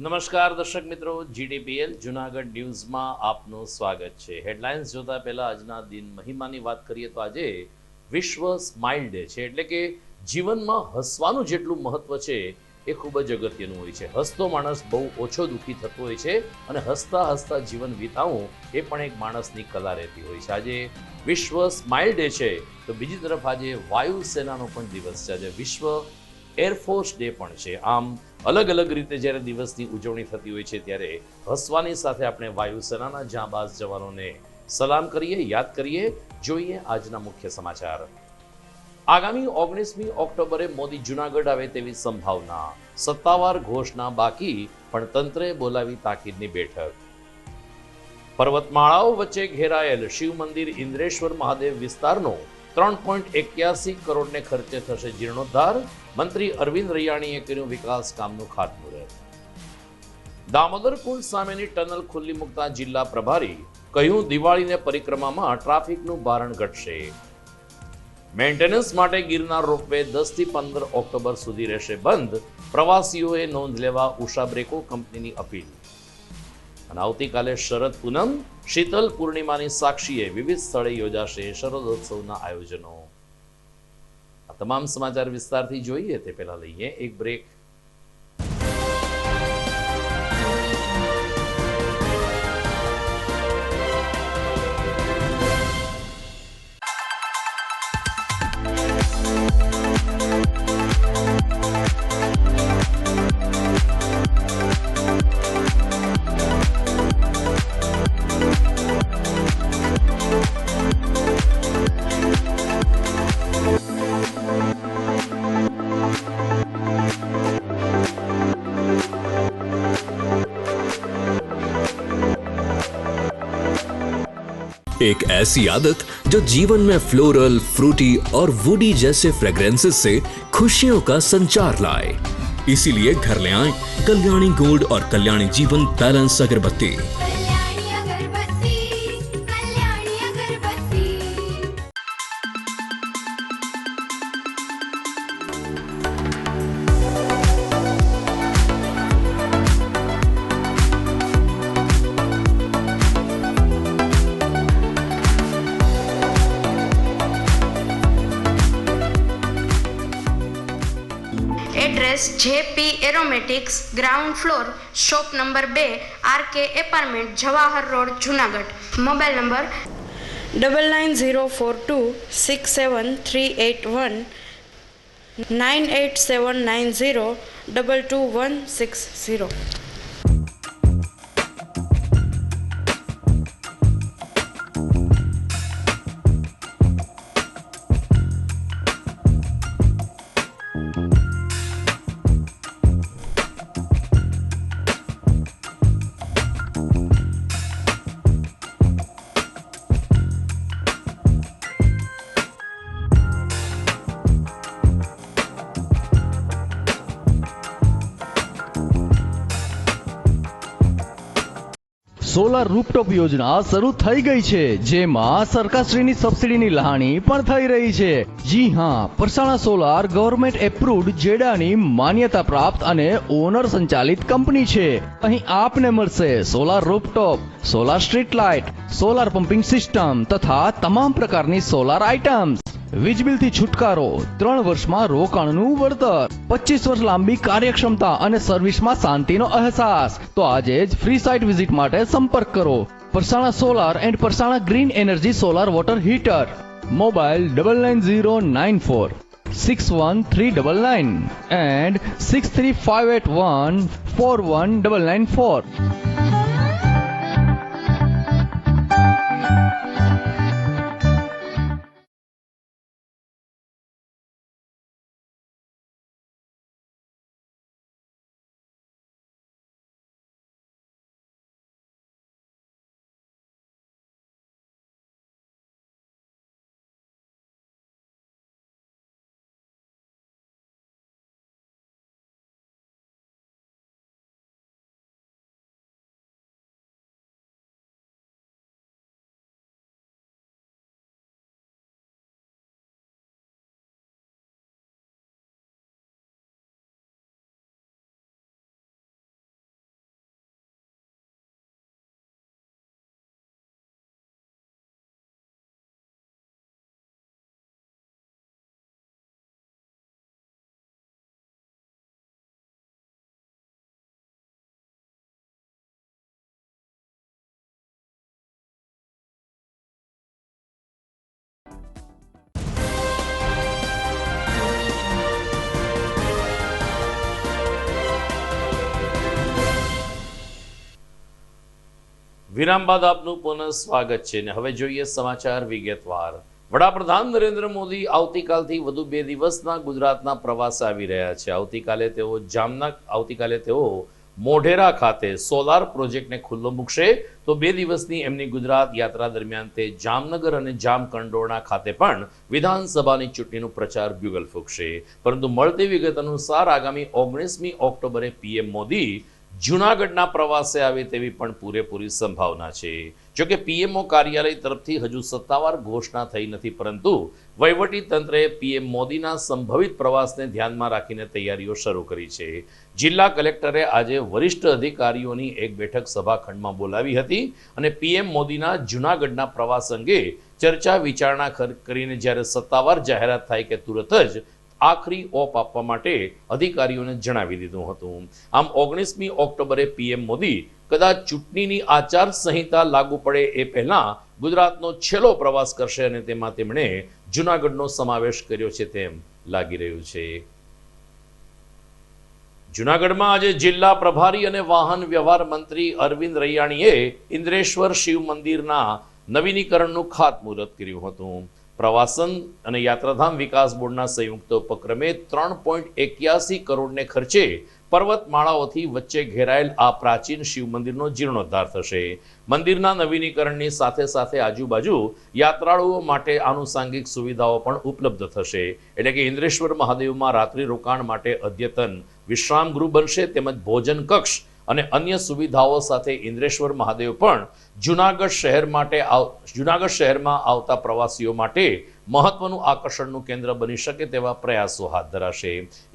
નમસ્કાર દર્શક મિત્રો, જીડીપીએલ જુનાગઢ ન્યૂઝમાં આપનું સ્વાગત છે। હેડલાઇન્સ જોતા પહેલા આજના દિન મહિમાની વાત કરીએ તો આજે વિશ્વ સ્માઇલ ડે છે, એટલે કે જીવનમાં હસવાનું જેટલું મહત્વ છે એ ખૂબ જ અગત્યનું હોય છે। હસતો માણસ બહુ ઓછો દુઃખી થતો હોય છે અને હસતા હસતા જીવન વિતાવવું એ પણ એક માણસની કલા રહેતી હોય છે। આજે વિશ્વ સ્માઇલ ડે છે તો બીજી તરફ આજે વાયુસેનાનો પણ દિવસ છે, આજે વિશ્વ એરફોર્સ ડે પણ છે। આમ અલગ અલગ રીતે જ્યારે દિવસની ઉજવણી થતી હોય છે ત્યારે હસવાની સાથે આપણે વાયુસેનાના જાંબાઝ જવાનોને સલામ કરીએ, યાદ કરીએ। જોઈએ આજના મુખ્ય સમાચાર। આગામી 19મી ઓક્ટોબરે મોદી જૂનાગઢ આવે તેવી સંભાવના, સત્તાવાર ઘોષણા બાકી પણ તંત્રે બોલાવી તાકીદની બેઠક। પર્વતમાળાઓ વચ્ચે ઘેરાયેલ શિવ મંદિર ઇન્દ્રેશ્વર મહાદેવ વિસ્તારનો 3.81 કરોડને ખર્ચે થશે જીર્ણોદ્ધાર, મંત્રી અરવિંદ રૈયાણીએ કર્યું વિકાસ કામનું ખાતમુહૂર્ત। દામોદર કુંડ સામેની ટનલ ખુલ્લી મૂકતા જિલ્લા પ્રભારી કહ્યું દિવાળીને પરિક્રમામાં ટ્રાફિકનું ભારણ ઘટશે। મેન્ટેનન્સ માટે ગિરનાર રોપવે 10 થી 15 ઓક્ટોબર સુધી રહેશે બંધ, પ્રવાસીઓએ નોંધ લેવા ઉષા બ્રેકો કંપનીની અપીલ। અને આવતીકાલે શરદ પૂનમ, શીતલ પૂર્ણિમાની સાક્ષીએ વિવિધ સ્થળે યોજાશે શરદોત્સવના આયોજનો। આ તમામ સમાચાર વિસ્તારથી જોઈએ તે પહેલા લઈએ એક બ્રેક। एक ऐसी आदत जो जीवन में फ्लोरल, फ्रूटी और वुडी जैसे फ्रेग्रेंसेस से खुशियों का संचार लाए। इसीलिए घर ले आए कल्याणी गोल्ड और कल्याणी जीवन बैलेंस अगरबत्ती। Address JP aromatics, ground floor, shop number 2, RK apartment, Jawahar road, Junagadh. Mobile number 9904267381 9879022160। Solar rooftop યોજના શરૂ થઈ ગઈ છે, જેમાં સરકારશ્રીની સબસિડીની લહાણી પણ થઈ રહી છે। જી હા, પરસાણા સોલાર ગવર્મેન્ટ એપ્રુવ્ડ જેડાની માન્યતા પ્રાપ્ત અને ઓનર સંચાલિત કંપની છે। અહીં આપને મળશે solar rooftop, solar street light, solar pumping system તથા તમામ પ્રકારની સોલાર આઇટમ્સ। વીજ બિલથી છુટકારો, 3 વર્ષમાં રોકાણનું વળતર, 25 વર્ષ લાંબી કાર્યક્ષમતા અને સર્વિસમાં શાંતિનો અહેસાસ। તો આજે જ ફ્રી સાઇટ વિઝિટ માટે સંપર્ક કરો Parsana solar and Parsana green energy solar water heater. Mobile 9909461399 and 6358141994। વિરામ બાદ આપનું પુનઃ સ્વાગત છે ને હવે જોઈએ સમાચાર વિગતવાર. વડાપ્રધાન નરેન્દ્ર મોદી આવતીકાલથી વધુ 2 દિવસના ગુજરાતના પ્રવાસે આવી રહ્યા છે. આવતીકાલે તેઓ મોઢેરા ખાતે સોલાર પ્રોજેક્ટને ખુલ્લો મૂકશે તો 2 દિવસની એમની ગુજરાત યાત્રા દરમિયાન તે જામનગર અને જામકંડોરણા ખાતે પણ વિધાનસભાની ચૂંટણીનો પ્રચાર બ્યુગલ ફૂંકશે. પરંતુ મળતી વિગત અનુસાર આગામી 19મી ઓક્ટોબરે પીએમ મોદી જૂનાગઢના પ્રવાસે આવે તેવી પણ પૂરેપૂરી સંભાવના છે. જોકે પીએમઓ કાર્યાલય તરફથી હજુ સત્તાવાર ઘોષણા થઈ નથી, પરંતુ વહીવટી તંત્રએ પીએમ મોદીના સંભવિત પ્રવાસને ધ્યાનમાં રાખીને તૈયારીઓ શરૂ કરી છે. જિલ્લા કલેક્ટરે આજે વરિષ્ઠ અધિકારીઓની એક બેઠક સભાખંડમાં બોલાવી હતી અને પીએમ મોદીના જૂનાગઢના પ્રવાસ અંગે ચર્ચા વિચારણા કરીને જ્યારે સત્તાવાર જાહેરાત થાય કે તુરત જ આખરી ઓપ આપવા માટે અધિકારીઓને જણાવી દીધું હતું. આમ 19મી ઓક્ટોબરે પીએમ મોદી કદાચ ચૂંટણીની આચાર સંહિતા લાગુ પડે એ પહેલા ગુજરાતનો છેલ્લો પ્રવાસ કરશે અને તેમાં તેમણે જૂનાગઢનો સમાવેશ કર્યો છે તેમ લાગી રહ્યું છે. જૂનાગઢમાં આજે જિલ્લા પ્રભારી અને વાહન વ્યવહાર મંત્રી અરવિંદ રૈયાણીએ ઇન્દ્રેશ્વર શિવ મંદિરના નવીનીકરણનું ખાતમુહૂર્ત કર્યું હતું. પ્રવાસન અને યાત્રાધામ વિકાસ બોર્ડના સંયુક્ત ઉપક્રમે 3.81 કરોડને ખર્ચે પર્વતમાળાઓથી વચ્ચે ઘેરાયેલ આ પ્રાચીન શિવ મંદિરનો જીર્ણોદ્ધાર થશે. મંદિરના નવીનીકરણની સાથે સાથે આજુબાજુ યાત્રાળુઓ માટે આનુષાંગિક સુવિધાઓ પણ ઉપલબ્ધ થશે. એટલે કે ઇન્દ્રેશ્વર મહાદેવમાં રાત્રિ રોકાણ માટે અદ્યતન વિશ્રામ ગૃહ બનશે, તેમજ ભોજન કક્ષ અને અન્ય સુવિધાઓ સાથે ઇન્દ્રેશ્વર મહાદેવ પણ જૂનાગઢ શહેરમાં આવતા પ્રવાસીઓ માટે મહત્વનું આકર્ષણનું કેન્દ્ર બની શકે તેવા પ્રયાસો હાથ ધરાશે.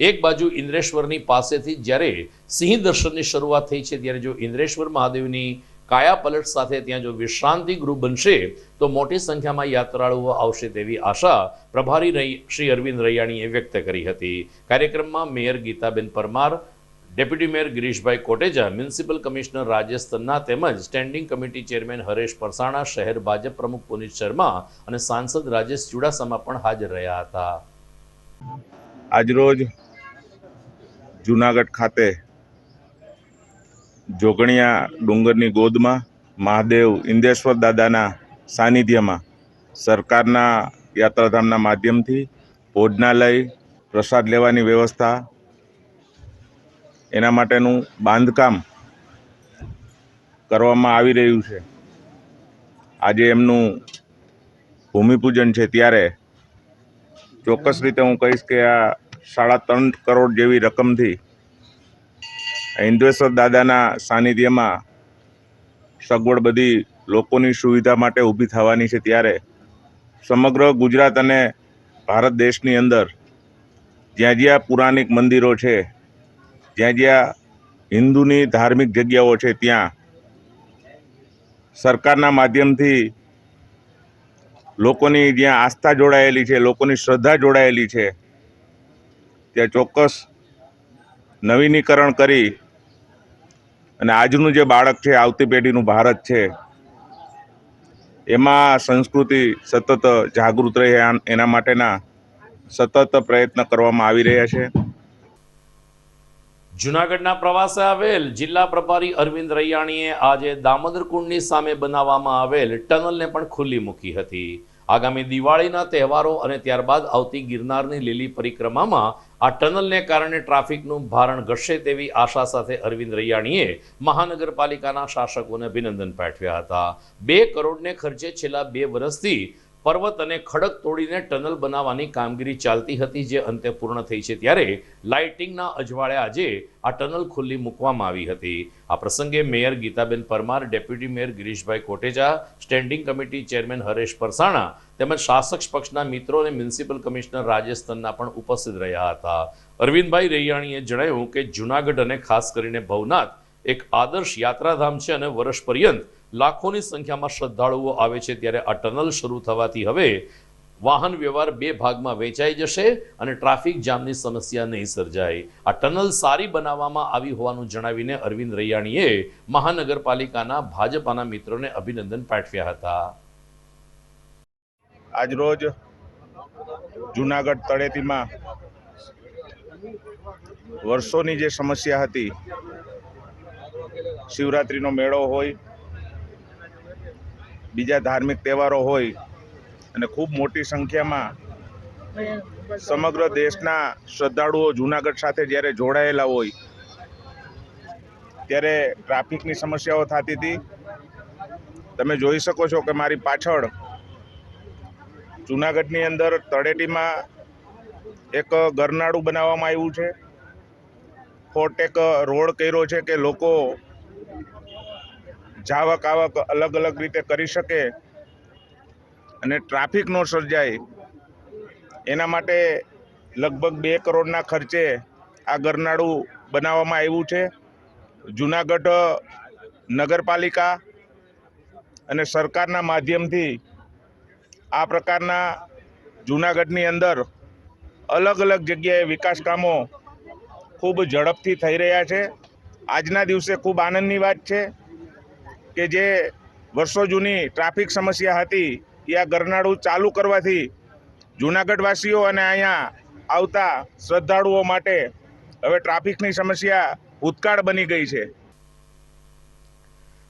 એક બાજુ ઇન્દ્રેશ્વરની પાસેથી જ્યારે સિંહ દર્શનની શરૂઆત થઈ છે, ત્યારે જો ઇન્દ્રેશ્વર મહાદેવની કાયાપલટ સાથે ત્યાં જો વિશ્રાંતિ ગૃહ બનશે તો મોટી સંખ્યામાં યાત્રાળુઓ આવશે તેવી આશા પ્રભારી શ્રી અરવિંદ રૈયાણીએ વ્યક્ત કરી હતી. કાર્યક્રમમાં mayor Geetaben Parmar, deputy mayor Girishbhai Koteja, municipal commissioner Rajesh Tanna તેમજ standing committee chairman Haresh Parsana, શહેર ભાજપ પ્રમુખ પુનિત શર્મા અને સાંસદ રાજેશ ચુડાસમા પણ હાજર રહ્યા હતા. આજરોજ જૂનાગઢ ખાતે જોગણિયા ડુંગરની ગોદમાં મહાદેવ ઇન્દ્રેશ્વર દાદાના સાનિધ્યમાં સરકારના યાત્રાધામના માધ્યમથી ભોજનાલય, પ્રસાદ લેવાની વ્યવસ્થા, એના માટેનું બાંધકામ કરવામાં આવી રહ્યું છે. આજે એમનું ભૂમિપૂજન છે, ત્યારે ચોક્કસ રીતે હું કહીશ કે આ 3.5 કરોડ જેવી રકમથી ઇન્દ્રેશ્વર દાદાના સાનિધ્યમાં સગવડ બધી લોકોની સુવિધા માટે ઊભી થવાની છે. ત્યારે સમગ્ર ગુજરાત અને ભારત દેશની અંદર જ્યાં જ્યાં પુરાણિક મંદિરો છે, જ્યાં જ્યાં હિન્દુની ધાર્મિક જગ્યાઓ છે, ત્યાં સરકારના માધ્યમથી લોકોની જ્યાં આસ્થા જોડાયેલી છે, લોકોની શ્રદ્ધા જોડાયેલી છે, ત્યાં ચોક્કસ નવીનીકરણ કરી અને આજનું જે બાળક છે, આવતી પેઢીનું ભારત છે, એમાં સંસ્કૃતિ સતત જાગૃત રહે એના માટેના સતત પ્રયત્ન કરવામાં આવી રહ્યા છે. જૂનાગઢના પ્રવાસે આવેલ જિલ્લા પ્રભારી અરવિંદ રૈયાણીએ આજે દામોદર કુંડની સામે બનાવવામાં આવેલ ટનલને પણ ખુલ્લી મૂકી હતી. આગામી દિવાળીના તહેવારો અને ત્યારબાદ આવતી ગિરનારની લીલી પરિક્રમામાં આ ટનલને કારણે ટ્રાફિકનું ભારણ ઘટશે તેવી આશા સાથે અરવિંદ રૈયાણીએ મહાનગરપાલિકાના શાસકોને અભિનંદન પાઠવ્યા હતા. 2 કરોડને ખર્ચે છેલ્લા 2 વર્ષથી પર્વત અને ખડક તોડીને ટનલ બનાવવાની કામગીરી ચાલતી હતી, જે અંતે પૂર્ણ થઈ છે. ત્યારે લાઇટિંગના અજવાળે આજે આ ટનલ ખુલ્લી મૂકવામાં આવી હતી. આ પ્રસંગે mayor Geetaben Parmar, deputy mayor Girishbhai Koteja, standing committee chairman Haresh Parsana તેમજ શાસક પક્ષના મિત્રો અને મ્યુનિસિપલ કમિશનર રાજેશ તન્ના પણ ઉપસ્થિત રહ્યા હતા. અરવિંદભાઈ રૈયાણીએ જણાવ્યું કે જૂનાગઢ અને ખાસ કરીને ભવનાથ એક આદર્શ યાત્રાધામ છે અને વર્ષ પર્યંત લાખોની સંખ્યામાં શ્રદ્ધાળુઓ આવે છે. ત્યારે આ ટનલ શરૂ થવાથી હવે વાહન વ્યવહાર 2 ભાગમાં વહેંચાઈ જશે અને ટ્રાફિક જામની સમસ્યા નહીં સર્જાય. આ ટનલ સારી બનાવવામાં આવી હોવાનું જણાવીને અરવિંદ રૈયાણીએ મહાનગરપાલિકાના ભાજપાના મિત્રોને અભિનંદન પાઠવ્યા હતા. આજરોજ જૂનાગઢ તળેટીમાં વર્ષોની જે સમસ્યા હતી, શિવરાત્રિનો મેળો હોય બીજા ધાર્મિક તહેવારો હોય અને ખૂબ મોટી સંખ્યામાં સમગ્ર દેશના શ્રદ્ધાળુઓ જૂનાગઢ સાથે જ્યારે જોડાયેલા હોય ત્યારે ટ્રાફિકની સમસ્યાઓ થતી હતી. તમે જોઈ શકો છો કે મારી પાછળ જૂનાગઢની અંદર તળેટીમાં એક ગરનાળું બનાવવામાં આવ્યું છે. ફોર્ટેક રોડ કર્યો છે કે લોકો જાવક આવક અલગ અલગ રીતે કરી શકે અને ટ્રાફિક ન સર્જાય એના માટે લગભગ 2 કરોડના ખર્ચે આ ગરનાળું બનાવવામાં આવ્યું છે. જૂનાગઢ નગરપાલિકા અને સરકારના માધ્યમથી આ પ્રકારના જૂનાગઢની અંદર અલગ અલગ જગ્યાએ વિકાસ કામો ખૂબ ઝડપથી થઈ રહ્યા છે. આજના દિવસે ખૂબ આનંદની વાત છે કે જે વર્ષો જૂની ટ્રાફિક સમસ્યા હતી એ આ ગરનાળું ચાલુ કરવાથી જૂનાગઢવાસીઓ અને અહીંયા આવતા શ્રદ્ધાળુઓ માટે હવે ટ્રાફિકની સમસ્યા ભૂતકાળ બની ગઈ છે.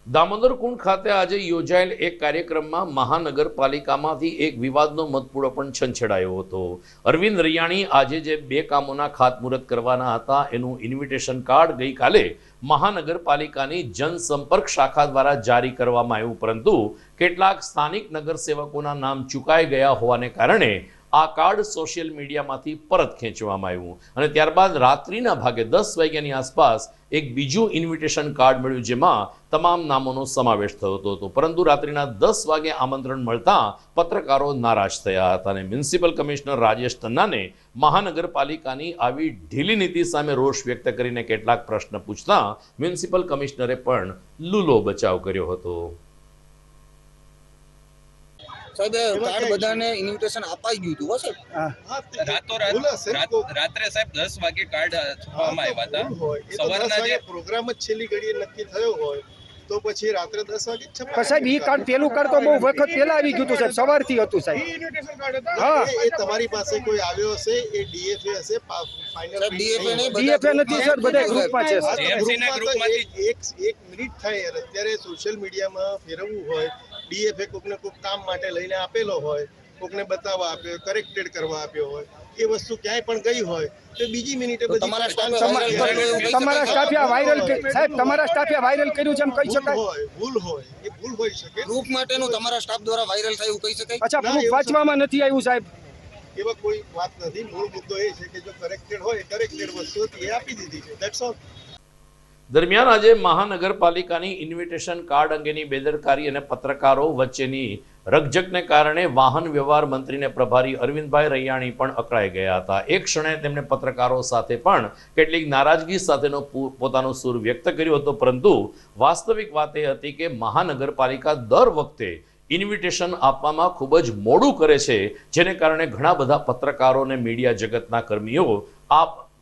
દામોદર કુંડ ખાતે આજે યોજાયેલ એક કાર્યક્રમમાં મહાનગરપાલિકામાંથી એક વિવાદનો મતપૂડો પણ છંછેડાયો હતો. અરવિંદ રૈયાણી આજે જે 2 કામોના ખાતમુહૂર્ત કરવાના હતા એનું ઇન્વિટેશન કાર્ડ ગઈકાલે મહાનગરપાલિકાની જનસંપર્ક શાખા દ્વારા જારી કરવામાં આવ્યું, પરંતુ કેટલાક સ્થાનિક નગરસેવકોના નામ ચૂકાઈ ગયા હોવાને કારણે આ કાર્ડ સોશિયલ મીડિયામાંથી પરત ખેંચવામાં આવ્યું અને ત્યારબાદ રાત્રિના ભાગે 10 વાગ્યાની આસપાસ એક બીજું ઇન્વિટેશન કાર્ડ મળ્યું જેમાં તમામ નામોનો સમાવેશ થયો હતો, પરંતુ રાત્રિના 10 વાગે આમંત્રણ મળતા પત્રકારો નારાજ થયા હતા અને મ્યુનિસિપલ કમિશનર રાજેશ તન્નાને મહાનગરપાલિકાની આવી ઢીલી નીતિ સામે રોષ વ્યક્ત કરીને કેટલાક પ્રશ્ન પૂછતા મ્યુનિસિપલ કમિશનરે પણ લૂલો બચાવ કર્યો હતો. સાહેબ કાર્ડ બધાને ઇન્વિટેશન અપાઈ ગયું હતું હશે. રાત્રે સાહેબ 10 વાગે કાર્ડ છપાવવામાં આવ્યા હતા. સવારના જે પ્રોગ્રામ જ છેલ્લી ઘડીએ નક્કી થયો હોય તો પછી રાત્રે 10 વાગે છપાય. સાહેબ ઈ કાર્ડ પેલું કાર્ડ તો બહુ વખત પહેલા આવી ગયું હતું સાહેબ, સવારથી હતું સાહેબ. હા એ તમારી પાસે કોઈ આવ્યો હશે, એ ડીએફએ હશે. ફાઇનલ ડીએફએ નથી સર, બધા ગ્રુપમાં છે. એક મિનિટ થાય યાર, અત્યારે સોશિયલ મીડિયામાં ફેરવવું હોય, ડીએફએ કોકને કોક કામ માટે લઈને આપેલો હોય, કોકને બતાવવા આપ્યો, કરેક્ટેડ કરવા આપ્યો હોય, એ વસ્તુ ક્યાંય પણ ગઈ હોય તો બીજી મિનિટે તમારા સ્ટાફે વાયરલ સાહેબ, તમારા સ્ટાફે વાયરલ કર્યું છે એમ કહી શકાય. ભૂલ હોય એ ભૂલ હોઈ શકે. ગ્રુપ માટેનું તમારા સ્ટાફ દ્વારા વાયરલ થાય એવું કહી શકાય. અચ્છા, પ્રૂફ વાંચવામાં નથી આવ્યું સાહેબ. એવા કોઈ વાત નથી. મૂળ મુદ્દો એ છે કે જો કરેક્ટેડ હોય, કરેક્ટેડ વસ્તુ એ આપી દીધી છે. That's all. દરમિયાન આજે મહાનગરપાલિકાની ઇન્વિટેશન કાર્ડ અંગેની બેદરકારી અને પત્રકારો વચ્ચેની રકઝકને કારણે વાહન વ્યવહાર મંત્રીને પ્રભારી અરવિંદભાઈ રૈયાણી પણ અકળાઈ ગયા હતા. એક ક્ષણે તેમણે પત્રકારો સાથે પણ કેટલીક નારાજગી સાથેનો પોતાનો સૂર વ્યક્ત કર્યો હતો, પરંતુ વાસ્તવિક વાત એ હતી કે મહાનગરપાલિકા દર વખતે ઇન્વિટેશન આપવામાં ખૂબ જ મોડું કરે છે, જેને કારણે ઘણા બધા પત્રકારો અને મીડિયા જગતના કર્મીઓ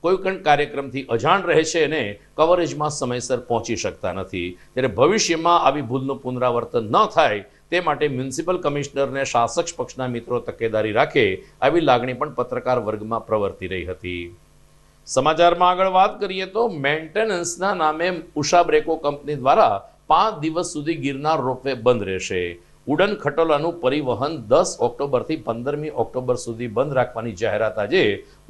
કોઈ પણ કાર્યક્રમથી અજાણ રહે છે અને કવરેજમાં સમયસર પહોંચી શકતા નથી. ત્યારે ભવિષ્યમાં આવી ભૂલનું પુનરાવર્તન ન થાય તે માટે મ્યુનિસિપલ કમિશનરને શાસક પક્ષના મિત્રો તકેદારી રાખે આવી લાગણી પણ પત્રકાર વર્ગમાં પ્રવર્તી રહી હતી. સમાચારમાં આગળ વાત કરીએ તો મેન્ટેનન્સના નામે ઉષા બ્રેકો કંપની દ્વારા 5 દિવસ સુધી ગિરનાર રોપવે બંધ રહેશે. ઉડન ખટોલાનું પરિવહન 10 ઓક્ટોબરથી 15મી ઓક્ટોબર સુધી બંધ રાખવાની જાહેરાત આજે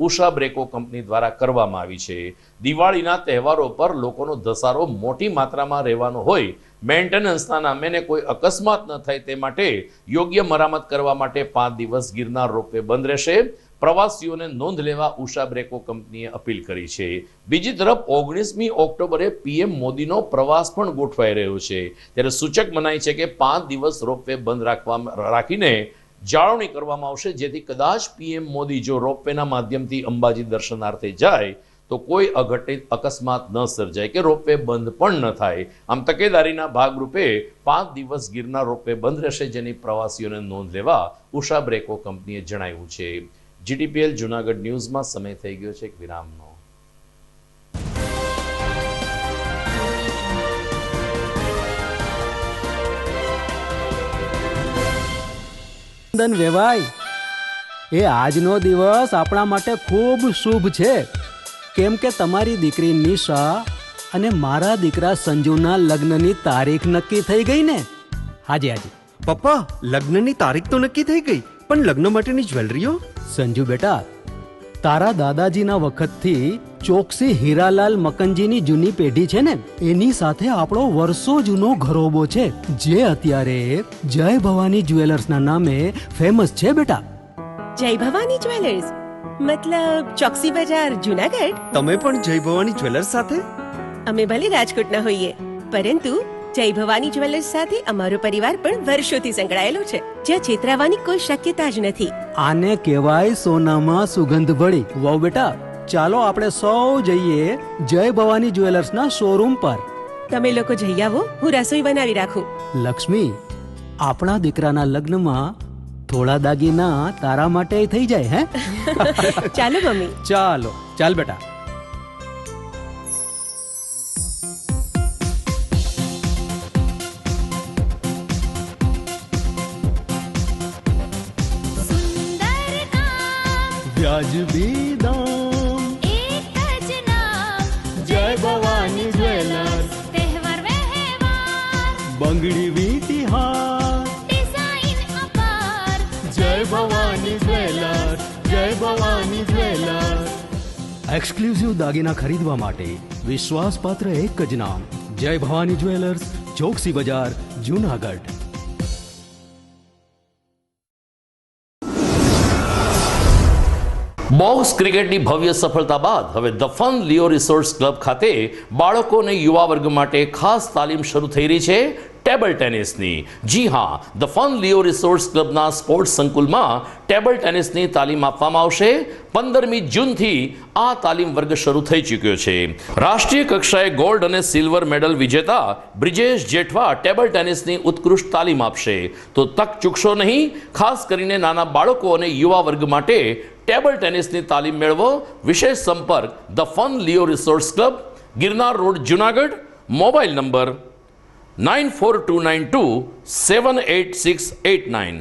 ઉષા બ્રેકો કંપની દ્વારા કરવામાં આવી છે. દિવાળીના તહેવારો પર લોકોનો ધસારો મોટી માત્રામાં રહેવાનો હોય, મેન્ટેનન્સના નામે કોઈ અકસ્માત ન થાય તે માટે યોગ્ય મરામત કરવા માટે 5 દિવસ ગિરનાર રોપવે બંધ રહેશે. પ્રવાસીઓને નોંધ લેવા ઉષા બ્રેકો કંપનીએ અપીલ કરી છે. બીજી તરફ 19મી ઓક્ટોબરે પીએમ મોદીનો પ્રવાસ પણ ગોઠવાઈ રહ્યો છે, ત્યારે સૂચક મનાય છે કે 5 દિવસ રોપવે બંધ રાખીને જાળવણી કરવામાં આવશે, જેથી કદાચ પીએમ મોદી જો રોપવેના માધ્યમથી અંબાજી દર્શનાર્થે જાય તો કોઈ અઘટિત અકસ્માત ન સર્જાય કે રોપવે બંધ પણ ન થાય. આમ તકેદારીના ભાગરૂપે 5 દિવસ ગિરનાર રોપવે બંધ રહેશે, જેની પ્રવાસીઓને નોંધ લેવા ઉષા બ્રેકો કંપનીએ જણાવ્યું છે. જીટીપીએલ જૂનાગઢ ન્યૂઝમાં સમય થઈ ગયો છે એક વિરામનો. વેવાય એ આજનો દિવસ આપણા માટે ખૂબ શુભ છે, કેમ કે તમારી દીકરી નિશા અને મારા દીકરા સંજુના લગ્નની તારીખ નક્કી થઈ ગઈ ને. હાજી પપ્પા, લગ્નની તારીખ તો નક્કી થઈ ગઈ, પણ લગ્ન માટેની જ્વેલરીઓ? સંજુ બેટા, તારા દાદાજીના વખતથી ચોકસી હીરાલાલ મકનજીની જૂની પેઢી છે ને, એની સાથે આપણો વર્ષો જૂનો ઘરોબો છે, જે અત્યારે જય ભવાની જ્વેલર્સના નામે ફેમસ છે બેટા. જય ભવાની જ્વેલર્સ મતલબ ચોકસી બજાર જુનાગઢ? તમે પણ જય ભવાની જ્વેલર્સ સાથે? અમે ભલે રાજકોટના હોઈએ, પરંતુ જય ભવાની જ્વેલર્સ સાથે અમારો પરિવાર પણ વર્ષોથી સંકળાયેલો છે, જ્યાં છેતરાવાની કોઈ શક્યતા જ નથી. આને કહેવાય સોનામાં સુગંધ ભળી. વાવ બેટા, ચાલો આપણે સૌ જઈએ જય ભવાની જ્વેલર્સના શોરૂમ પર. તમે લોકો જઈ આવો, હું રસોઈ બનાવી રાખું. લક્ષ્મી, આપણા દીકરાના લગ્નમાં થોડા દાગીના તારા માટે થઈ જાય. હે ચાલો મમ્મી. ચાલો ચાલ બેટા. વ્યાજબી દામ, એક જ નામ, જય ભવાની જ્વેલર્સ. તહેવાર વ્યવહાર, બંગડી વીટી હાર, ડિઝાઇન અપાર, જય ભવાની જ્વેલર્સ, જય ભવાની જ્વેલર્સ. એક્સક્લુઝિવ દાગીના ખરીદવા માટે વિશ્વાસપાત્ર એક જ નામ, જય ભવાની જ્વેલર્સ, ચોકસી બજાર, જુનાગઢ. બોક્સ ક્રિકેટની ભવ્ય સફળતા બાદ હવે the fun Leo resorts club ખાતે બાળકો અને યુવા વર્ગ માટે ખાસ તાલીમ શરૂ થઈ રહી છે ટેબલ ટેનિસની. જી હા, ધ ફન લિયો રિસોર્ટ્સ ક્લબના સ્પોર્ટ્સ સંકુલમાં ટેબલ ટેનિસની તાલીમ આપવામાં આવશે. 15મી જૂનથી આ તાલીમ વર્ગ શરૂ થઈ ચૂક્યો છે. રાષ્ટ્રીય કક્ષાએ ગોલ્ડ અને સિલ્વર મેડલ વિજેતા બ્રિજેશ જેઠવા ટેબલ ટેનિસની ઉત્કૃષ્ટ તાલીમ આપશે. તો તક ચૂકશો નહીં. ખાસ કરીને નાના બાળકો અને યુવા વર્ગ માટે ટેબલ ટેનિસની તાલીમ મેળવો. વિશેષ સંપર્ક the fun Leo resorts club, Girnar road, Junagadh. Mobile number 9429278689.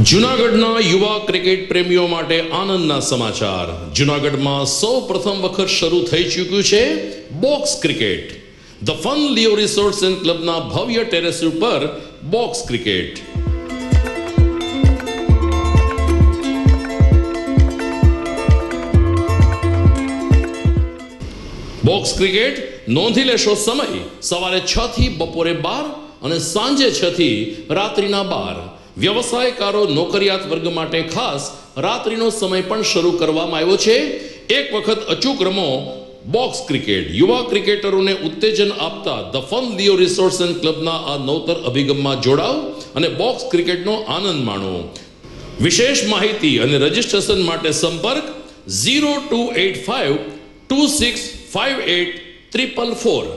જૂનાગઢના યુવા ક્રિકેટ પ્રેમીઓ માટે આનંદના સમાચાર. જૂનાગઢમાં સૌ પ્રથમ વખત શરૂ થઈ ચૂક્યું છે box cricket. The fun Leo resorts and ક્લબના ભવ્ય ટેરેસ ઉપર બોક્સ ક્રિકેટ. બોક્સ ક્રિકેટ નોંધી લેશો સમય સવારે 6 થી બપોરે 12 અને સાંજે 6 થી રાત્રિના 12. વ્યવસાયકારો નોકરિયાત વર્ગ માટે ખાસ રાત્રિનો સમય પણ શરૂ કરવામાં આવ્યો છે. એક વખત અચૂક રમો બોક્સ ક્રિકેટ. યુવા ક્રિકેટરોને ઉત્તેજન આપતા the fun Leo resorts and ક્લબના આ નવતર અભિગમમાં જોડાઓ અને બોક્સ ક્રિકેટનો આનંદ માણો. વિશેષ માહિતી અને રજિસ્ટ્રેશન માટે સંપર્ક 0285 2658 444.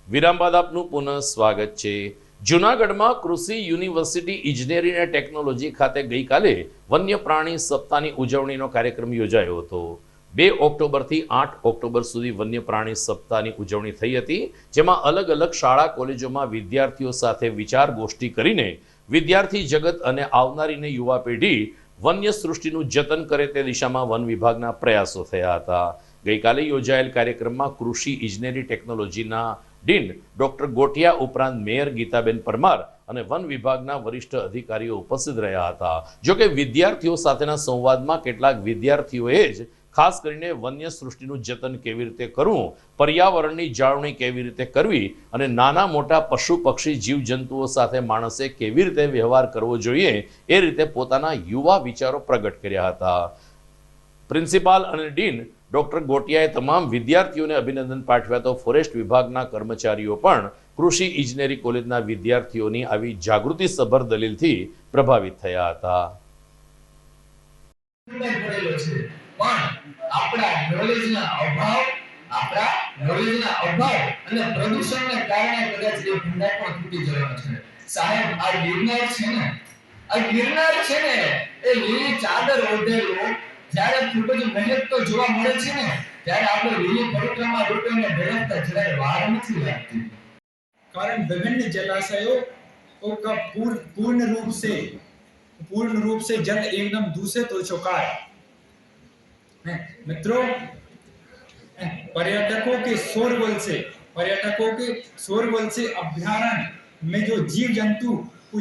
વિરામ બાદ આપનું પુનઃ સ્વાગત છે. જૂનાગઢમાં કૃષિ યુનિવર્સિટી ઇજનેરી અને ટેકનોલોજી ખાતે ગઈકાલે વન્ય પ્રાણી સપ્તાહની ઉજવણીનો કાર્યક્રમ યોજાયો હતો. 2 ઓક્ટોબરથી 8 ઓક્ટોબર સુધી વન્ય પ્રાણી સપ્તાહની ઉજવણી થઈ હતી, જેમાં અલગ અલગ શાળા કોલેજોમાં વિદ્યાર્થીઓ સાથે વિચાર ગોષ્ઠી કરીને વિદ્યાર્થી જગત અને આવનારીને યુવા પેઢી વન્ય સૃષ્ટિનું જતન કરે તે દિશામાં વન વિભાગના પ્રયાસો થયા હતા. ગઈકાલે યોજાયેલ કાર્યક્રમમાં કૃષિ ઇજનેરી ટેકનોલોજીના ડીન ડોક્ટર ગોટિયા ઉપરાંત મેયર ગીતાબેન પરમાર અને વન વિભાગના વરિષ્ઠ અધિકારીઓ ઉપસ્થિત રહ્યા હતા. જોકે વિદ્યાર્થીઓ સાથેના સંવાદમાં કેટલાક વિદ્યાર્થીઓએ જ ખાસ કરીને વન્ય સૃષ્ટિનું જતન કેવી રીતે કરવું, પર્યાવરણની જાળવણી કેવી રીતે કરવી અને નાના મોટા પશુ પક્ષી જીવજંતુઓ સાથે માણસે કેવી રીતે વ્યવહાર કરવો જોઈએ એ રીતે પોતાના યુવા વિચારો પ્રગટ કર્યા હતા. પ્રિન્સિપાલ અને ડીન ડોક્ટર ગોટિયાએ તમામ વિદ્યાર્થીઓને અભિનંદન પાઠવ્યા તો ફોરેસ્ટ વિભાગના કર્મચારીઓ પણ કૃષિ ઇજનેરી કોલેજના વિદ્યાર્થીઓની આવી જાગૃતિ સભર દલીલથી પ્રભાવિત થયા હતા. આપણા નોલેજના અભાવ અને પ્રદૂષણને કારણે કદાચ એ ભંડાર પણ તૂટી જવાનો છે. સાહેબ, આ ગિરનાર છે ને એ લીલી ચાદર ઓઢેલો જ્યારે ખૂબ જ મહેનત તો જોવા મળે છે ને, ત્યારે આપણે લીલી પરિક્રમા રૂપે બેઠતા જરાય વાર નથી લાગતી. कारण विभिन्न जलाशयों का पूर्ण रूप से जल एकदम दूषित हो चुका है. मित्रों, पर्यटकों के शोरगुल से अभ्यारण्य में जो जीव जंतु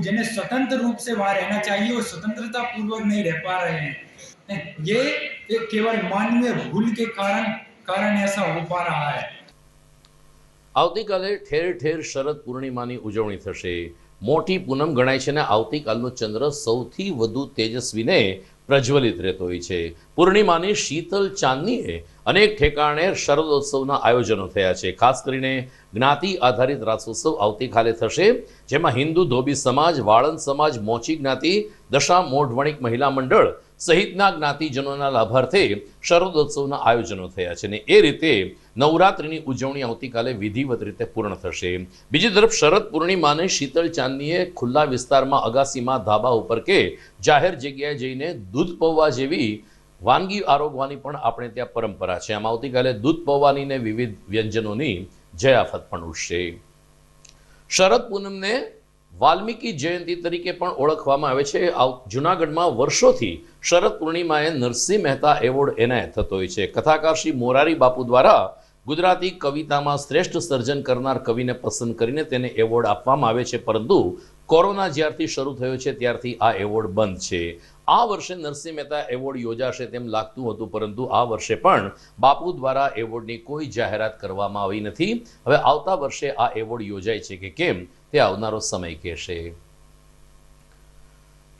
जिन्हें स्वतंत्र रूप से वहां रहना चाहिए वो स्वतंत्रता पूर्वक नहीं रह पा रहे हैं. ये केवल मानवीय भूल के कारण ऐसा हो पा रहा है. આવતીકાલે ઠેર ઠેર શરદ પૂર્ણિમાની ઉજવણી થશે. મોટી પૂનમ ગણાય છે અને આવતીકાલનો ચંદ્ર સૌથી વધુ તેજસ્વીને પ્રજ્વલિત રહેતો હોય છે. પૂર્ણિમાની શીતલ ચાંદનીએ અનેક ઠેકાણે શરદોત્સવના આયોજનો થયા છે. ખાસ કરીને જ્ઞાતિ આધારિત રાસોત્સવ આવતીકાલે થશે, જેમાં હિન્દુ ધોબી સમાજ, વાળંદ સમાજ, મોચી જ્ઞાતિ, દશા મોઢ વણિક મહિલા મંડળ સહિતના જ્ઞાતિજનોના લાભાર્થે શરદોત્સવના આયોજનો થયા છે અને એ રીતે નવરાત્રિની ઉજવણી આવતીકાલે વિધિવત રીતે પૂર્ણ થશે. બીજી તરફ શરદ પૂર્ણિમાને શીતળ ચાંદનીએ ખુલ્લા વિસ્તારમાં, અગાસીમાં, ધાબા ઉપર કે જાહેર જગ્યાએ જઈને દૂધ પૌવા જેવી વાનગી આરોગવાની પણ આપણે ત્યાં પરંપરા છે. આમ આવતીકાલે દૂધ પૌવાની ને વિવિધ વ્યંજનોની જયાફત પણ ઉઠશે. શરદ પૂનમને વાલ્મીકી જયંતિ તરીકે પણ ઓળખવામાં આવે છે. જૂનાગઢમાં વર્ષોથી શરદ પૂર્ણિમાએ નરસિંહ મહેતા એવોર્ડ એનાયત થતો હોય છે. કથાકાર શ્રી મોરારી બાપુ દ્વારા ગુજરાતી કવિતામાં શ્રેષ્ઠ સર્જન કરનાર કવિને પસંદ કરીને તેને એવોર્ડ આપવામાં આવે છે, પરંતુ કોરોના જ્યારથી શરૂ થયો છે ત્યારથી આ એવોર્ડ બંધ છે. આ વર્ષે નરસિંહ મહેતા એવોર્ડ યોજાશે તેમ લાગતું હતું, પરંતુ આ વર્ષે પણ બાપુ દ્વારા એવોર્ડની કોઈ જાહેરાત કરવામાં આવી નથી. હવે આવતા વર્ષે આ એવોર્ડ યોજાય છે કે કેમ તે આવનારો સમય કહેશે.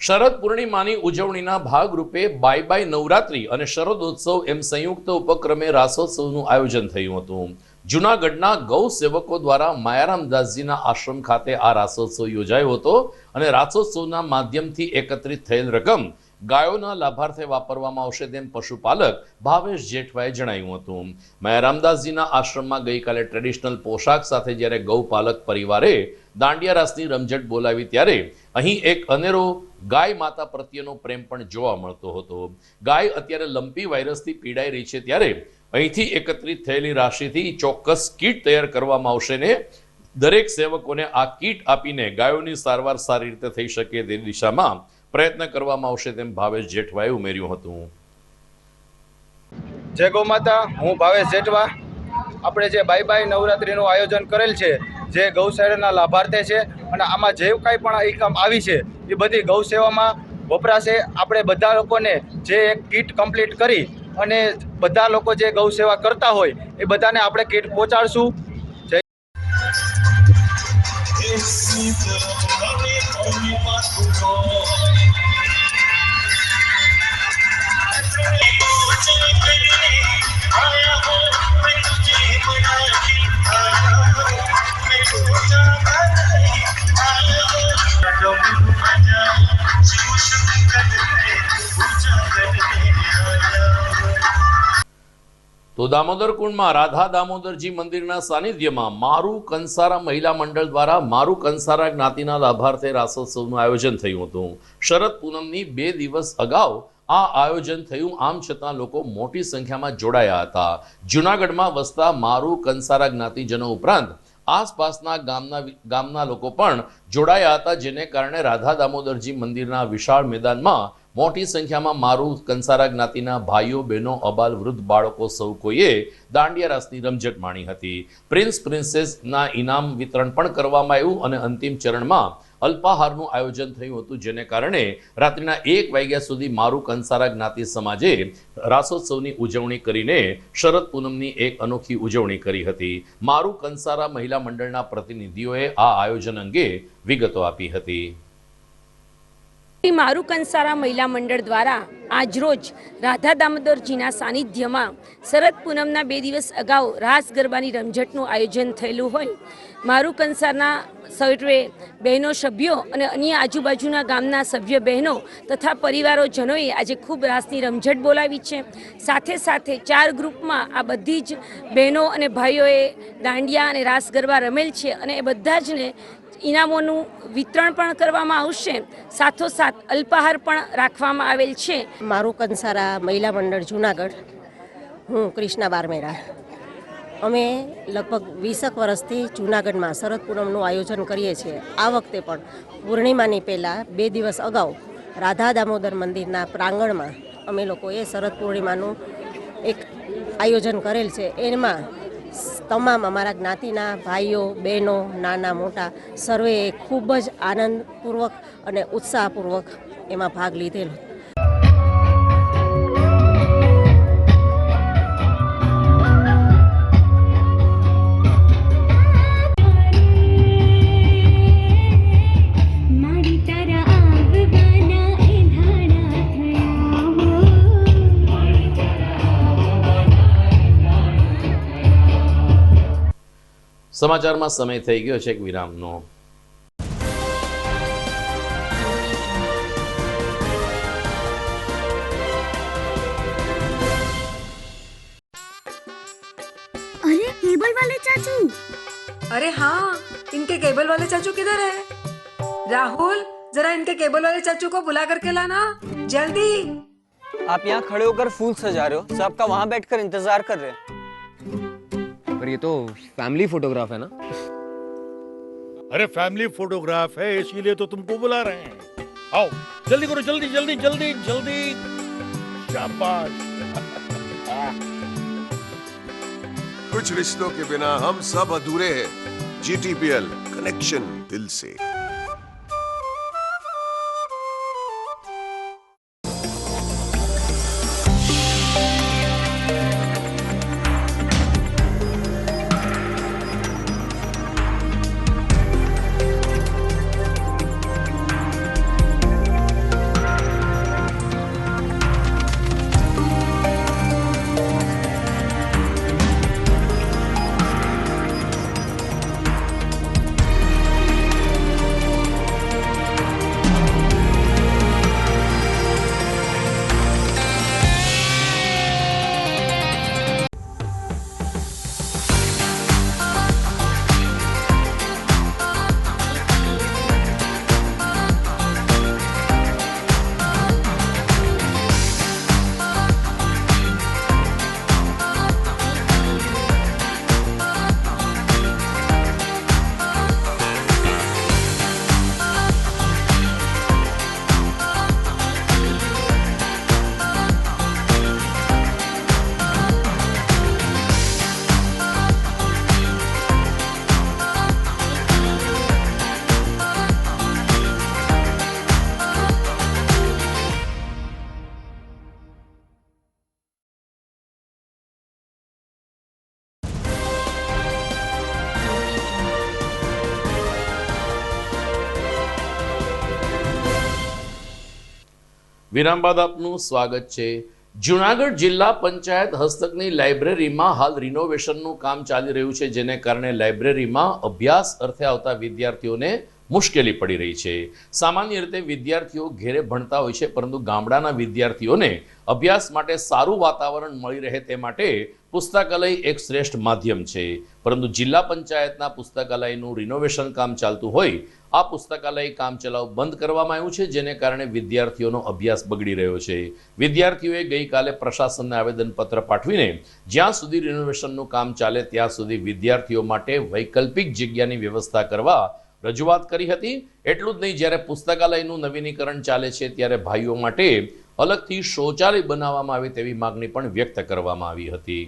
શરદ પૂર્ણિમાની ઉજવણીના ભાગરૂપે બાય બાય નવરાત્રી અને શરદોત્સવ એમ સંયુક્ત ઉપક્રમે રાસોત્સવનું આયોજન થયું હતું. જૂનાગઢના ગૌ સેવકો દ્વારા માયારામદાસજીના આશ્રમ ખાતે આ રાસોત્સવ યોજાયો હતો અને રાસોત્સવના માધ્યમથી એકત્રિત થયેલ રકમ ગાયોના લાભાર્થે વાપરવામાં આવશે તેમ પશુપાલક ભાવેશ જેઠવાએ જણાવ્યું હતું. માયારામદાસજીના આશ્રમમાં ગઈકાલે ટ્રેડિશનલ પોશાક સાથે જ્યારે ગૌપાલક પરિવારે દાંડિયા રાસની રમઝટ બોલાવી ત્યારે અહીં એક અનેરો ગાય માતા પ્રત્યેનો પ્રેમ પણ જોવા મળતો હતો. ગાય અત્યારે લંપી વાયરસથી પીડાઈ રહી છે ત્યારે અહીંથી એકત્રિત થયેલી રાશિથી ચોક્કસ કીટ તૈયાર કરવામાં આવશે ને દરેક સેવકોને આ કીટ આપીને ગાયોની સારવાર સારી રીતે થઈ શકે તે દિશામાં પ્રયત્ન કરવામાં આવશે તેમ ભાવેશ જેઠવાએ ઉમેર્યું હતું. જય ગૌ માતા. હું ભાવેશ જેઠવા. આપણે જે બાય બાય નવરાત્રિનું આયોજન કરેલ છે, જે ગૌશાળાના લાભાર્થી છે અને આમાં જે કાંઈ પણ ઇન્કમ આવી છે એ બધી ગૌ સેવામાં વપરાશે. આપણે બધા લોકોને જે એક કીટ કમ્પ્લીટ કરી અને બધા લોકો જે ગૌ સેવા કરતા હોય એ બધાને આપણે કીટ પહોંચાડશું. જય તો દામોદર કુંડમાં રાધા દામોદરજી મંદિરના સાનિધ્યમાં મારું કંસારા મહિલા મંડળ દ્વારા મારું કંસારા જ્ઞાતિના લાભાર્થે રાસોત્સવનું આયોજન થયું હતું. શરદ પૂનમની 2 દિવસ અગાઉ આ આયોજન થયું, આમ છતાં લોકો મોટી સંખ્યામાં જોડાયા હતા. જૂનાગઢમાં વસતા મારું કંસારા જ્ઞાતિજનો ઉપરાંત આસપાસના ગામના લોકો પણ જોડાયા હતા, જેને કારણે રાધા દામોદરજી મંદિરના વિશાળ મેદાનમાં મોટી સંખ્યામાં મારું કંસારા જ્ઞાતિના ભાઈઓ બહેનો અબાલ વૃદ્ધ બાળકો સૌ કોઈએ દાંડિયા રાસની રમઝટ માણી હતી. પ્રિન્સેસના ઇનામ વિતરણ પણ કરવામાં આવ્યું અને અંતિમ ચરણમાં અલ્પાહારનું આયોજન થયું હતું, જેને કારણે રાત્રિના 1 વાગ્યા સુધી મારું કંસારા જ્ઞાતિ સમાજે રાસોત્સવની ઉજવણી કરીને શરદ પૂનમની એક અનોખી ઉજવણી કરી હતી. મારું કંસારા મહિલા મંડળના પ્રતિનિધિઓએ આ આયોજન અંગે વિગતો આપી હતી. મારું કંસારા મહિલા મંડળ દ્વારા આજરોજ રાધા દામોદરજીના સાનિધ્યમાં શરદ પૂનમના 2 દિવસ અગાઉ રાસ ગરબાની રમઝટનું આયોજન થયેલું હોય મારું કંસારના સર્વે બહેનો સભ્યો અને અન્ય આજુબાજુના ગામના સભ્ય બહેનો તથા પરિવારોજનોએ આજે ખૂબ રાસની રમઝટ બોલાવી છે. સાથે સાથે 4 ગ્રુપમાં આ બધી જ બહેનો અને ભાઈઓએ દાંડિયા અને રાસ ગરબા રમેલ છે અને એ બધા જને ઇનામોનું વિતરણ પણ કરવામાં આવશે. સાથોસાથ અલ્પાહાર પણ રાખવામાં આવેલ છે. મારું કંસારા મહિલા મંડળ જૂનાગઢ, હું કૃષ્ણા બારમેરા. અમે લગભગ 20 વર્ષથી જૂનાગઢમાં શરદ પૂનમનું આયોજન કરીએ છીએ. આ વખતે પણ પૂર્ણિમાની પહેલાં 2 દિવસ અગાઉ રાધા દામોદર મંદિરના પ્રાંગણમાં અમે લોકોએ શરદ પૂર્ણિમાનું એક આયોજન કરેલ છે. એમાં તમામ અમારા જ્ઞાતિના ભાઈઓ બહેનો નાના મોટા સર્વેએ ખૂબ જ આનંદપૂર્વક અને ઉત્સાહપૂર્વક એમાં ભાગ લીધેલો. સમાચારમાં સમય થઈ ગયો છે એક વિરામનો. अरे केबल वाले चाचू। अरे हाँ, इनके केबल वाले चाचू किधर है? राहुल, जरा इनके केबल वाले चाचू को बुला करके लाना जल्दी। आप यहाँ खड़े होकर फूल सजा रहे हो, सबका वहाँ बैठकर इंतजार कर रहे हैं। पर ये तो फैमिली फोटोग्राफ है ना? अरे फैमिली फोटोग्राफ है इसीलिए तो तुमको बुला रहे हैं। आओ जल्दी करो, जल्दी जल्दी जल्दी जल्दी। शाबाश। कुछ रिश्तों के बिना हम सब अधूरे हैं। GTPL कनेक्शन दिल से। વિરામ બાદ આપનું સ્વાગત છે. જૂનાગઢ જિલ્લા પંચાયત હસ્તકની લાઇબ્રેરીમાં હાલ રિનોવેશનનું કામ ચાલી રહ્યું છે, જેને કારણે લાઇબ્રેરીમાં અભ્યાસ અર્થે આવતા વિદ્યાર્થીઓને મુશ્કેલી પડી રહી છે. સામાન્ય રીતે વિદ્યાર્થીઓ ઘેરે ભણતા હોય છે, પરંતુ ગામડાના વિદ્યાર્થીઓને અભ્યાસ માટે સારું વાતાવરણ મળી રહે તે માટે પુસ્તકાલય એક શ્રેષ્ઠ માધ્યમ છે. પરંતુ જિલ્લા પંચાયતના પુસ્તકાલયનું રિનોવેશન કામ ચાલતું હોય આ પુસ્તકાલય કામચલાઉ બંધ કરવામાં આવ્યું છે, જેને કારણે વિદ્યાર્થીઓનો અભ્યાસ બગડી રહ્યો છે. વિદ્યાર્થીઓએ ગઈકાલે પ્રશાસનને આવેદનપત્ર પાઠવીને જ્યાં સુધી રિનોવેશનનું કામ ચાલે ત્યાં સુધી વિદ્યાર્થીઓ માટે વૈકલ્પિક જગ્યાની વ્યવસ્થા કરવા રજૂઆત કરી હતી. એટલું જ નહીં, જ્યારે પુસ્તકાલયનું નવીનીકરણ ચાલે છે ત્યારે ભાઈઓ માટે અલગથી શૌચાલય બનાવવામાં આવે તેવી માંગણી પણ વ્યક્ત કરવામાં આવી હતી.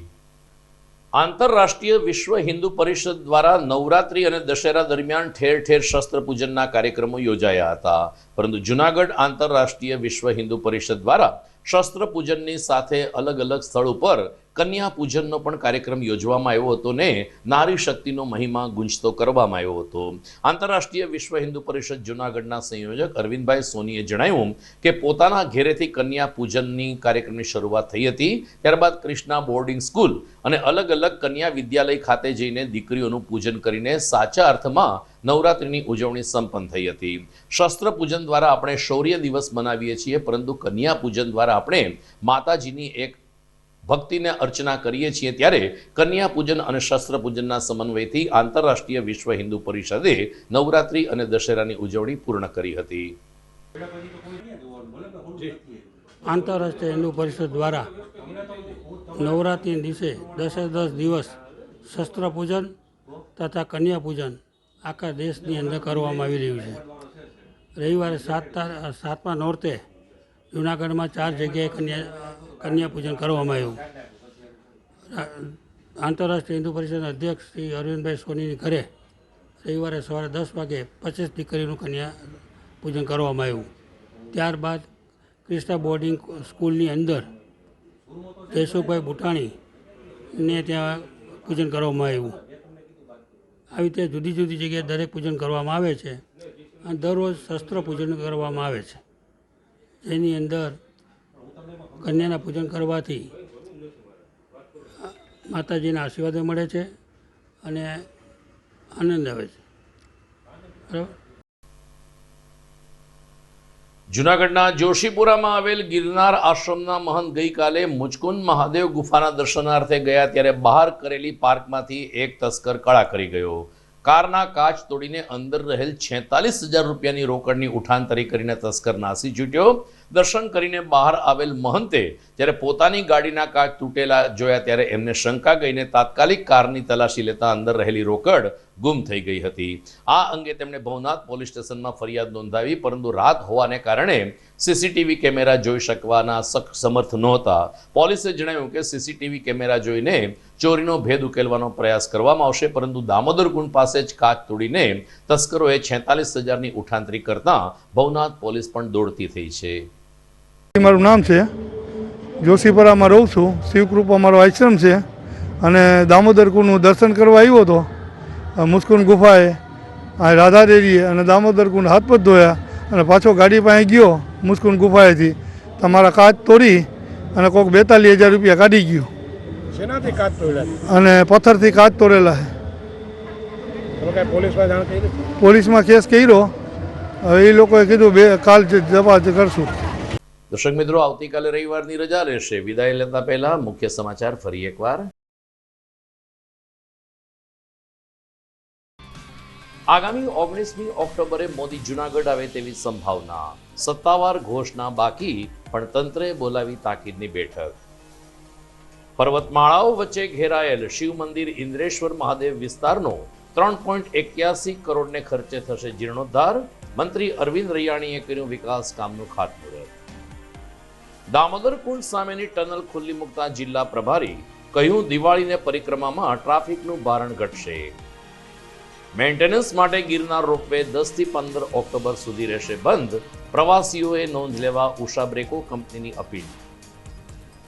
આંતરરાષ્ટ્રીય વિશ્વ હિન્દુ પરિષદ દ્વારા નવરાત્રી અને દશેરા દરમિયાન ઠેર ઠેર શસ્ત્ર પૂજનના કાર્યક્રમો યોજાયા હતા. પરંતુ જૂનાગઢ આંતરરાષ્ટ્રીય વિશ્વ હિન્દુ પરિષદ દ્વારા શસ્ત્ર પૂજનની સાથે અલગ અલગ સ્થળ ઉપર કન્યા પૂજનનો પણ કાર્યક્રમ યોજવામાં આવ્યો હતો ને નારી શક્તિનો મહિમા ગુંજતો કરવામાં આવ્યો હતો. આંતરરાષ્ટ્રીય વિશ્વ હિન્દુ પરિષદ જૂનાગઢના સંયોજક અરવિંદભાઈ સોનીએ જણાવ્યું કે પોતાના ઘેરેથી કન્યા પૂજનની કાર્યક્રમની શરૂઆત થઈ હતી. ત્યારબાદ કૃષ્ણા બોર્ડિંગ સ્કૂલ અને અલગ અલગ કન્યા વિદ્યાલય ખાતે જઈને દીકરીઓનું પૂજન કરીને સાચા અર્થમાં નવરાત્રિની ઉજવણી સંપન્ન થઈ હતી. શસ્ત્ર પૂજન દ્વારા આપણે શૌર્ય દિવસ મનાવીએ છીએ, પરંતુ કન્યા પૂજન દ્વારા આપણે માતાજીની એક ભક્તિને અર્ચના કરીએ છીએ. ત્યારે કન્યા પૂજન અને શસ્ત્ર પૂજનના સમન્વયથી આંતરરાષ્ટ્રીય વિશ્વ હિન્દુ પરિષદે નવરાત્રી અને દશેરાની ઉજવણી પૂર્ણ કરી હતી. આંતરરાષ્ટ્રીય હિન્દુ પરિષદ દ્વારા નવરાત્રિના દિવસે 10 દિવસ શસ્ત્ર પૂજન તથા કન્યા પૂજન આખા દેશની અંદર કરવામાં આવી રહ્યું છે. રવિવારે 7મા નોરતે જૂનાગઢમાં 4 જગ્યાએ કન્યા પૂજન કરવામાં આવ્યું. આંતરરાષ્ટ્રીય હિન્દુ પરિષદના અધ્યક્ષ શ્રી અરવિંદભાઈ સોનીની ઘરે રવિવારે સવારે 10 વાગે 25 દીકરીનું કન્યા પૂજન કરવામાં આવ્યું. ત્યારબાદ કૃષ્ણા બોર્ડિંગ સ્કૂલની અંદર જયસુખભાઈ બુટાણીને ત્યાં પૂજન કરવામાં આવ્યું. આવી રીતે જુદી જુદી જગ્યાએ દરેક પૂજન કરવામાં આવે છે અને દરરોજ શસ્ત્ર પૂજન કરવામાં આવે છે, જેની અંદર કન્યાના પૂજન કરવાથી માતાજીના આશીર્વાદ મળે છે અને આનંદ આવે છે. બરાબર. જૂનાગઢના જોશીપુરામાં આવેલ ગિરનાર આશ્રમના મહંત ગઈકાલે મુચકુંદ મહાદેવ ગુફાના દર્શનાર્થે ગયા ત્યારે બહાર કરેલી પાર્કમાંથી એક તસ્કર કળા કરી ગયો. કારના કાચ તોડીને અંદર રહેલ 46,000 રૂપિયાની રોકડની ઉઠાંતરી કરીને તસ્કર નાસી છૂટ્યો. દર્શન કરીને બહાર આવેલ મહંતે જ્યારે પોતાની ગાડીના કાચ તૂટેલા જોયા ત્યારે એમને શંકા ગઈને તાત્કાલિક કારની તલાશી લેતા અંદર રહેલી રોકડ ગુમ થઈ ગઈ હતી. આ અંગે તેમણે ભવનાથ પોલીસ સ્ટેશનમાં ફરિયાદ નોંધાવી, પરંતુ રાત હોવાને કારણે સીસીટીવી કેમેરા જોઈ શકવાના સમર્થ નહોતા. પોલીસે જણાવ્યું કે સીસીટીવી કેમેરા જોઈને ચોરીનો ભેદ ઉકેલવાનો પ્રયાસ કરવામાં આવશે, પરંતુ દામોદર કુંડ પાસે જ કાચ તોડીને તસ્કરોએ 46,000ની ઉઠાંતરી કરતા ભવનાથ પોલીસ પણ દોડતી થઈ છે. મારું નામ છે, જોશીપુરામાં રહું છું. શિવકૃપા મારો આશ્રમ છે અને દામોદર કુંડનું દર્શન કરવા આવ્યો હતો. મુસ્કુંદ ગુફાએ રાધા દેવીએ અને દામોદર કુંડ હાથ પગ ધોયા અને પાછો ગાડી પાસે ગયો મુસ્કુંદ ગુફાએથી. તમારા કાચ તોડી અને કોઈક 42,000 રૂપિયા કાઢી ગયો. શેનાથી કાચ તોડ્યા? અને પથ્થરથી કાચ તોડેલા છે. પોલીસમાં જાણ કરી? પોલીસમાં કેસ કર્યો. હવે એ લોકોએ કીધું કાલ જવા કરશું. દર્શક મિત્રો, આવતીકાલે રવિવારની રજા રહેશે. વિદાય લેતા પહેલા મુખ્ય સમાચાર ફરી એકવાર. આગામી 19મી ઓક્ટોબરે મોદી જૂનાગઢ આવે તેવી સંભાવના. સત્તાવાર ઘોષણા બાકી, પણ તંત્રે બોલાવી તાકીદની બેઠક. પર્વતમાળાઓ વચ્ચે ઘેરાયેલ શિવ મંદિર ઇન્દ્રેશ્વર મહાદેવ વિસ્તારનો 3.81 કરોડને ખર્ચે થશે જીર્ણોદ્ધાર. મંત્રી અરવિંદ રૈયાણીએ કર્યું વિકાસ કામનું ખાતમુહૂર્ત. દામોદર કુંડ સામેની ટનલ ખુલ્લી મૂકતા જિલ્લા પ્રભારી કહ્યું દિવાળીને પરિક્રમામાં ટ્રાફિકનું ભારણ ઘટશે. મેન્ટેનન્સ માટે ગિરનાર રોપવે 10 થી 15 ઓક્ટોબર સુધી રહેશે બંધ. પ્રવાસીઓએ નોંધ લેવા ઉષા બ્રેકો કંપનીની અપીલ.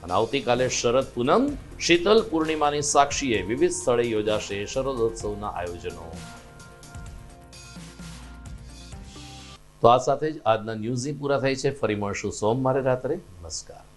અને આવતીકાલે શરદ પૂનમ, શીતલ પૂર્ણિમાની સાક્ષીએ વિવિધ સ્થળે યોજાશે શરદોત્સવના આયોજનો. તો આ સાથે જ આજના ન્યૂઝ પૂરા થાય છે. ફરી મળશું સોમવારે રાત્રે. નમસ્કાર.